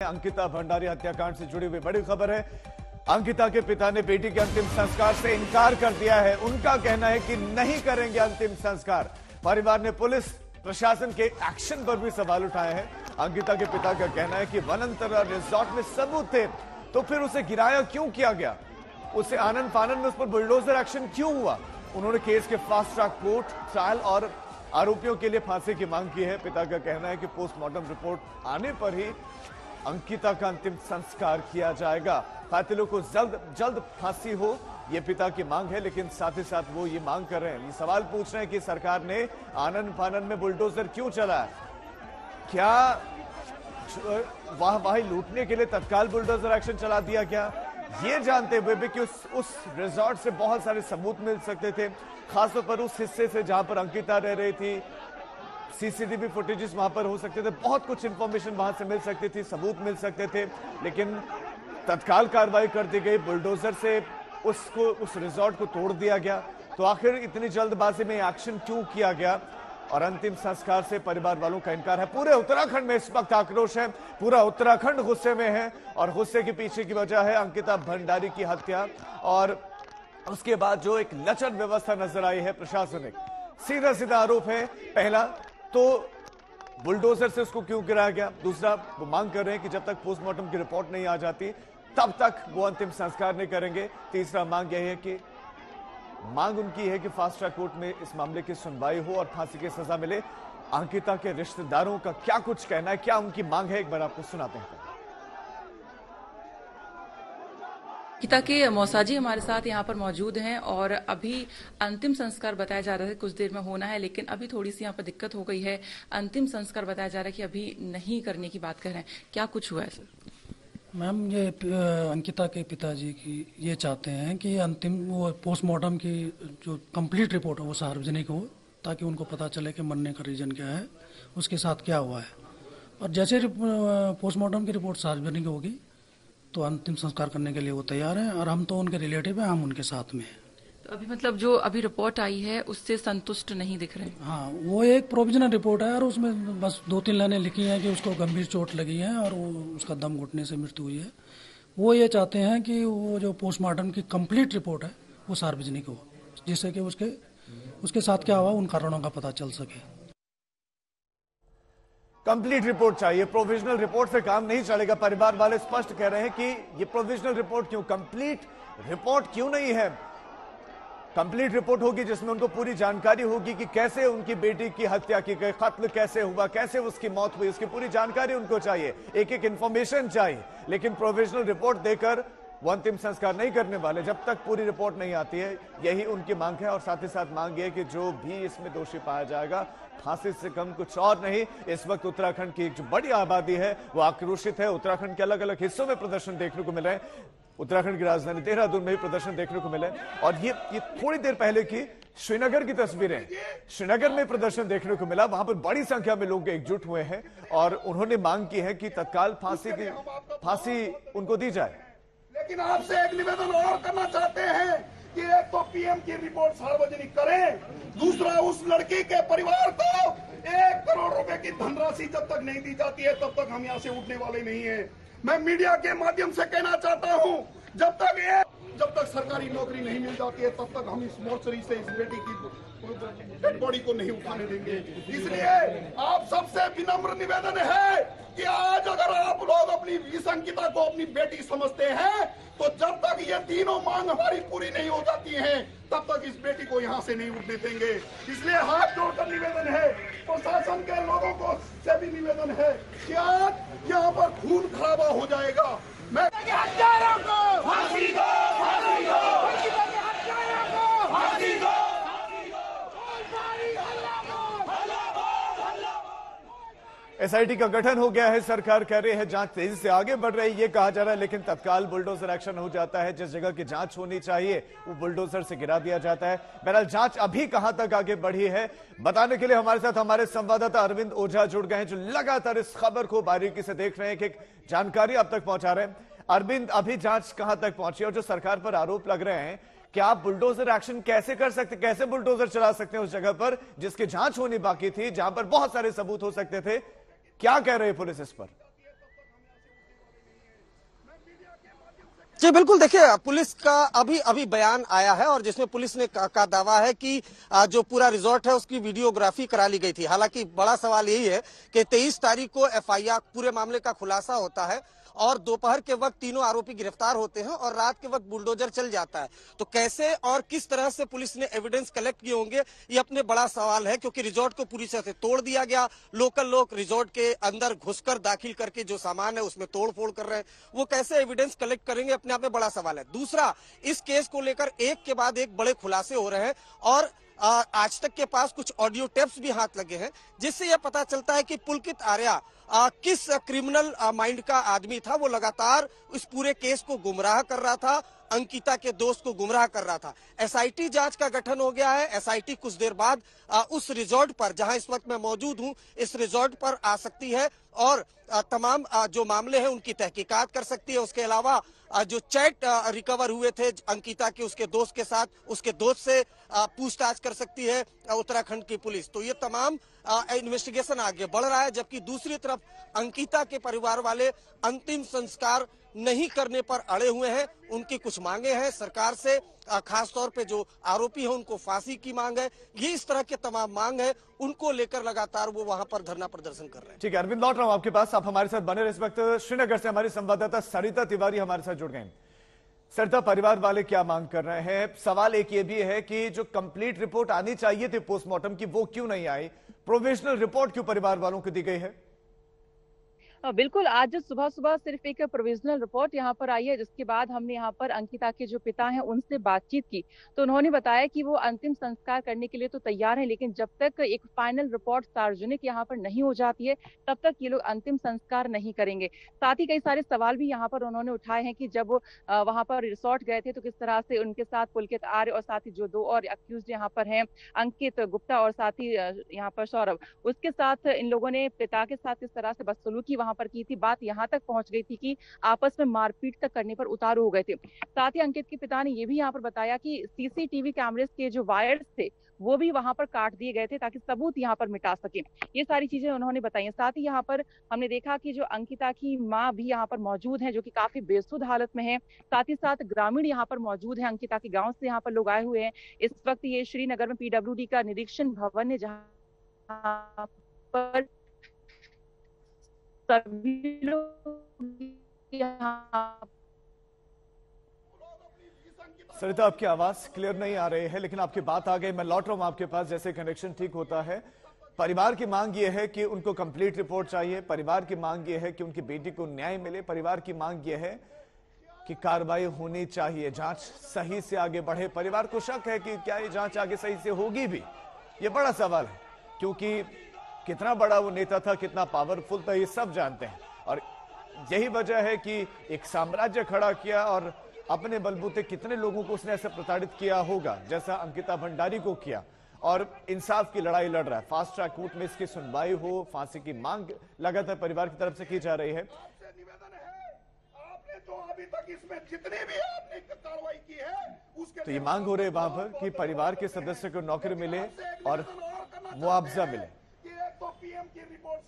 अंकिता भंडारी हत्याकांड से जुड़ी हुई बड़ी खबर है। अंकिता के पिता ने बेटी के अंतिम संस्कार से इनकार कर दिया है। उनका कहना है कि नहीं करेंगे अंतिम संस्कार। परिवार ने पुलिस प्रशासन के एक्शन पर भी सवाल उठाए हैं। अंकिता के पिता का कहना है कि वनांतरा रिजॉर्ट में सबूत थे तो फिर उसे गिराया क्यों किया गया, उसे आनंद फानन में उस पर बुलडोजर एक्शन क्यों हुआ। उन्होंने केस के फास्ट ट्रैक कोर्ट ट्रायल और आरोपियों के लिए फांसी की मांग की है। पिता का कहना है कि पोस्टमार्टम रिपोर्ट आने पर ही अंकिता का अंतिम संस्कार किया जाएगा। कातिलों को जल्द फांसी हो, यह पिता की मांग है, लेकिन साथ ही साथ वो ये मांग कर रहे हैं, ये सवाल पूछ रहे हैं कि सरकार ने आनंद फानन में बुलडोजर क्यों चलाया। क्या वाही लूटने के लिए तत्काल बुलडोजर एक्शन चला दिया क्या, ये जानते हुए भी कि उस रिजॉर्ट से बहुत सारे सबूत मिल सकते थे, खासतौर पर उस हिस्से से जहां पर अंकिता रह रही थी। सीसीटीवी फुटेजेस वहां पर हो सकते थे, बहुत कुछ इंफॉर्मेशन वहां से मिल सकती थी, सबूत मिल सकते थे, लेकिन तत्काल कार्रवाई कर दी गई। बुलडोजर से उस रिजॉर्ट को तोड़ दिया गया। तो आखिर इतनी जल्दबाजी में एक्शन क्यों किया गया और अंतिम संस्कार से परिवार वालों का इनकार है। पूरे उत्तराखंड में इस वक्त आक्रोश है, पूरा उत्तराखंड गुस्से में है और गुस्से के पीछे की वजह है अंकिता भंडारी की हत्या और उसके बाद जो एक लचर व्यवस्था नजर आई है प्रशासनिक। सीधा सीधा आरोप है, पहला तो बुलडोजर से उसको क्यों गिराया गया, दूसरा वो मांग कर रहे हैं कि जब तक पोस्टमार्टम की रिपोर्ट नहीं आ जाती तब तक वो अंतिम संस्कार नहीं करेंगे। तीसरा मांग यही है कि मांग उनकी है कि फास्ट ट्रैक कोर्ट में इस मामले की सुनवाई हो और फांसी की सजा मिले। अंकिता के रिश्तेदारों का क्या कुछ कहना है, क्या उनकी मांग है, एक बार आपको सुनाते हैं। अंकिता के मौसाजी हमारे साथ यहाँ पर मौजूद हैं और अभी अंतिम संस्कार बताया जा रहा है कुछ देर में होना है, लेकिन अभी थोड़ी सी यहाँ पर दिक्कत हो गई है। अंतिम संस्कार बताया जा रहा है कि अभी नहीं करने की बात कर रहे हैं, क्या कुछ हुआ है सर? मैम, ये अंकिता के पिताजी की ये चाहते हैं कि अंतिम वो पोस्टमार्टम की जो कंप्लीट रिपोर्ट है वो सार्वजनिक हो, ताकि उनको पता चले कि मरने का रीजन क्या है, उसके साथ क्या हुआ है। और जैसे पोस्टमार्टम की रिपोर्ट सार्वजनिक होगी तो अंतिम संस्कार करने के लिए वो तैयार हैं और हम तो उनके रिलेटिव हैं, हम उनके साथ में हैं। तो अभी मतलब जो अभी रिपोर्ट आई है उससे संतुष्ट नहीं दिख रहे? हाँ, वो एक प्रोविजनल रिपोर्ट है और उसमें बस 2-3 लाइनें लिखी हैं कि उसको गंभीर चोट लगी है और वो उसका दम घुटने से मृत्यु हुई है। वो ये चाहते हैं कि वो जो पोस्टमार्टम की कंप्लीट रिपोर्ट है वो सार्वजनिक हो, जिससे कि उसके साथ क्या हुआ उन कारणों का पता चल सके। कंप्लीट रिपोर्ट चाहिए, प्रोविजनल रिपोर्ट से काम नहीं चलेगा। परिवार वाले स्पष्ट कह रहे हैं कि ये प्रोविजनल रिपोर्ट क्यों, कंप्लीट रिपोर्ट क्यों नहीं है। कंप्लीट रिपोर्ट होगी जिसमें उनको पूरी जानकारी होगी कि कैसे उनकी बेटी की हत्या की गई, कत्ल कैसे हुआ, कैसे उसकी मौत हुई, उसकी पूरी जानकारी उनको चाहिए, एक एक इंफॉर्मेशन चाहिए। लेकिन प्रोविजनल रिपोर्ट देकर वो अंतिम संस्कार नहीं करने वाले जब तक पूरी रिपोर्ट नहीं आती है। यही उनकी मांग है और साथ ही साथ मांग है कि जो भी इसमें दोषी पाया जाएगा फांसी से कम कुछ और नहीं। इस वक्त उत्तराखंड की जो बड़ी आबादी है वो आक्रोशित है। उत्तराखंड के अलग अलग हिस्सों में प्रदर्शन देखने को मिले हैं। उत्तराखंड की राजधानी देहरादून में भी प्रदर्शन देखने को मिले और ये थोड़ी देर पहले की श्रीनगर की तस्वीरें, श्रीनगर में प्रदर्शन देखने को मिला। वहां पर बड़ी संख्या में लोग एकजुट हुए हैं और उन्होंने मांग की है कि तत्काल फांसी उनको दी जाए। लेकिन आपसे एक निवेदन और करना चाहते हैं कि एक तो पीएम की रिपोर्ट सार्वजनिक करें, दूसरा उस लड़की के परिवार को 1 करोड़ रुपए की धनराशि जब तक नहीं दी जाती है तब तक हम यहाँ से उठने वाले नहीं हैं। मैं मीडिया के माध्यम से कहना चाहता हूँ, जब तक सरकारी नौकरी नहीं मिल जाती है तब तक हम इस मोर्चरी से इस बेटी की डेड बॉडी को नहीं उठाने देंगे। इसलिए आप सबसे विनम्र निवेदन है कि आज अगर आप लोग अपनी इस अंकिता को अपनी बेटी समझते हैं तो जब तक ये तीनों मांग हमारी पूरी नहीं हो जाती हैं तब तक इस बेटी को यहाँ से नहीं उठने देंगे। इसलिए हाथ जोड़कर निवेदन है, प्रशासन के लोगों को से भी निवेदन है कि आज यहाँ पर खून खराबा हो जाएगा। मैं हत्यारों को फांसी दो, फांसी दो, हत्यारों को फांसी दो। एसआईटी का गठन हो गया है, सरकार कह रही है जांच तेजी से आगे बढ़ रही है, ये कहा जा रहा है, लेकिन तत्काल बुलडोजर एक्शन हो जाता है। जिस जगह की जांच होनी चाहिए वो बुलडोजर से गिरा दिया जाता है। बहरहाल जांच अभी कहां तक आगे बढ़ी है बताने के लिए हमारे साथ हमारे संवाददाता अरविंद ओझा जुड़ गए हैं, जो लगातार इस खबर को बारीकी से देख रहे हैं, एक जानकारी अब तक पहुंचा रहे हैं। अरविंद, अभी जांच कहां तक पहुंची और जो सरकार पर आरोप लग रहे हैं, क्या आप बुलडोजर एक्शन कैसे कर सकते, कैसे बुलडोजर चला सकते हैं उस जगह पर जिसकी जांच होनी बाकी थी, जहां पर बहुत सारे सबूत हो सकते थे, क्या कह रहे हैं पुलिस इस पर? जी बिल्कुल, देखिए पुलिस का अभी अभी बयान आया है और जिसमें पुलिस ने का दावा है कि जो पूरा रिजॉर्ट है उसकी वीडियोग्राफी करा ली गई थी। हालांकि बड़ा सवाल यही है कि 23 तारीख को एफआईआर पूरे मामले का खुलासा होता है और दोपहर के वक्त तीनों आरोपी गिरफ्तार होते हैं और रात के वक्त बुलडोजर चल जाता है। तो कैसे और किस तरह से पुलिस ने एविडेंस कलेक्ट किए होंगे, ये अपने बड़ा सवाल है, क्योंकि रिजॉर्ट को पूरी तरह से तोड़ दिया गया। लोकल लोग रिजॉर्ट के अंदर घुसकर दाखिल करके जो सामान है उसमें तोड़ फोड़ कर रहे हैं। वो कैसे एविडेंस कलेक्ट करेंगे, अपने आप में बड़ा सवाल है। दूसरा, इस केस को लेकर एक के बाद एक बड़े खुलासे हो रहे हैं और आज तक के पास कुछ ऑडियो टेप्स भी हाथ लगे हैं, जिससे यह पता चलता है कि पुलकित आर्या किस क्रिमिनल माइंड का आदमी था। वो लगातार इस पूरे केस को गुमराह कर रहा था, अंकिता के दोस्त को गुमराह कर रहा था। एसआईटी जांच का गठन हो गया है। एसआईटी कुछ देर बाद उस रिजॉर्ट पर, जहां इस वक्त मैं मौजूद हूं, इस रिजॉर्ट पर आ सकती है और तमाम जो मामले हैं उनकी तहकीकात कर सकती है। उसके अलावा जो चैट रिकवर हुए थे अंकिता के उसके दोस्त के साथ, उसके दोस्त से पूछताछ कर सकती है उत्तराखंड की पुलिस। तो ये तमाम इन्वेस्टिगेशन आगे बढ़ रहा है। जबकि दूसरी तरफ अंकिता के परिवार वाले अंतिम संस्कार नहीं करने पर अड़े हुए हैं। उनकी कुछ मांगे हैं सरकार से, खासतौर पे जो आरोपी हैं उनको फांसी की मांग है। ये इस तरह के तमाम मांग है, उनको लेकर लगातार वो वहां पर धरना प्रदर्शन कर रहे हैं। ठीक है अरविंद, लौट रहा हूं आपके पास, आप हमारे साथ बने रहे। इस वक्त श्रीनगर से हमारी संवाददाता सरिता तिवारी हमारे साथ जुड़ गए। सरिता, परिवार वाले क्या मांग कर रहे हैं? सवाल एक ये भी है कि जो कंप्लीट रिपोर्ट आनी चाहिए थी पोस्टमार्टम की, वो क्यों नहीं आई? प्रोविजनल रिपोर्ट क्यों परिवार वालों को दी गई है? बिल्कुल, आज सुबह सुबह सिर्फ एक प्रोविजनल रिपोर्ट यहाँ पर आई है, जिसके बाद हमने यहाँ पर अंकिता के जो पिता हैं उनसे बातचीत की। तो उन्होंने बताया कि वो अंतिम संस्कार करने के लिए तो तैयार हैं, लेकिन जब तक एक फाइनल रिपोर्ट सार्वजनिक यहाँ पर नहीं हो जाती है तब तक ये लोग अंतिम संस्कार नहीं करेंगे। साथ ही कई सारे सवाल भी यहाँ पर उन्होंने उठाए हैं कि जब वहां पर रिसोर्ट गए थे तो किस तरह से उनके साथ पुलकित आर्य और साथ ही जो दो और अक्यूज यहाँ पर हैं, अंकित गुप्ता और साथ ही यहाँ पर सौरभ, उसके साथ इन लोगों ने पिता के साथ किस तरह से बदसलूकी वहां पर की थी। बात यहाँ तक पहुंच गई थी कि आपस में मारपीट तक करने पर उतारू हो गए थे। साथ ही अंकित के पिता ने यह भी यहाँ पर बताया कि सीसीटीवी कैमरे के जो वायर्स थे वो भी वहां पर काट दिए गए थे ताकि सबूत यहाँ पर मिटा सके। ये सारी चीजें उन्होंने बताई। साथ ही यहाँ पर हमने देखा कि जो अंकिता की माँ भी यहाँ पर मौजूद है, जो कि काफी बेसुध हालत में है। साथ ही साथ ग्रामीण यहाँ पर मौजूद है, अंकिता के गाँव से यहाँ पर लोग आए हुए हैं। इस वक्त ये श्रीनगर में पीडब्ल्यूडी का निरीक्षण भवन है, जहाँ पर सभी लोग यहाँ। सरिता, आपकी आवाज क्लियर नहीं आ रही है, लेकिन आपकी बात आ गई। मैं लौट रहा हूं आपके पास, जैसे कनेक्शन ठीक होता है। परिवार की मांग ये है कि उनको कंप्लीट रिपोर्ट चाहिए। परिवार की मांग ये है कि उनकी बेटी को न्याय मिले। परिवार की मांग ये है कि कार्रवाई होनी चाहिए, जांच सही से आगे बढ़े। परिवार को शक है कि क्या ये जांच आगे सही से होगी भी, ये बड़ा सवाल है, क्योंकि कितना बड़ा वो नेता था, कितना पावरफुल था, ये सब जानते हैं। और यही वजह है कि एक साम्राज्य खड़ा किया और अपने बलबूते कितने लोगों को उसने ऐसे प्रताड़ित किया होगा, जैसा अंकिता भंडारी को किया। और इंसाफ की लड़ाई लड़ रहा है। फास्ट ट्रैक कोर्ट में इसकी सुनवाई हो, फांसी की मांग लगातार परिवार की तरफ से की जा रही है। निवेदन है, आपने जो अभी तक इसमें जितने भी आपने कार्रवाई की है उसके तो ये मांग हो रही है वहां पर कि परिवार के सदस्य को नौकरी मिले और मुआवजा मिले। तो पीएम की रिपोर्ट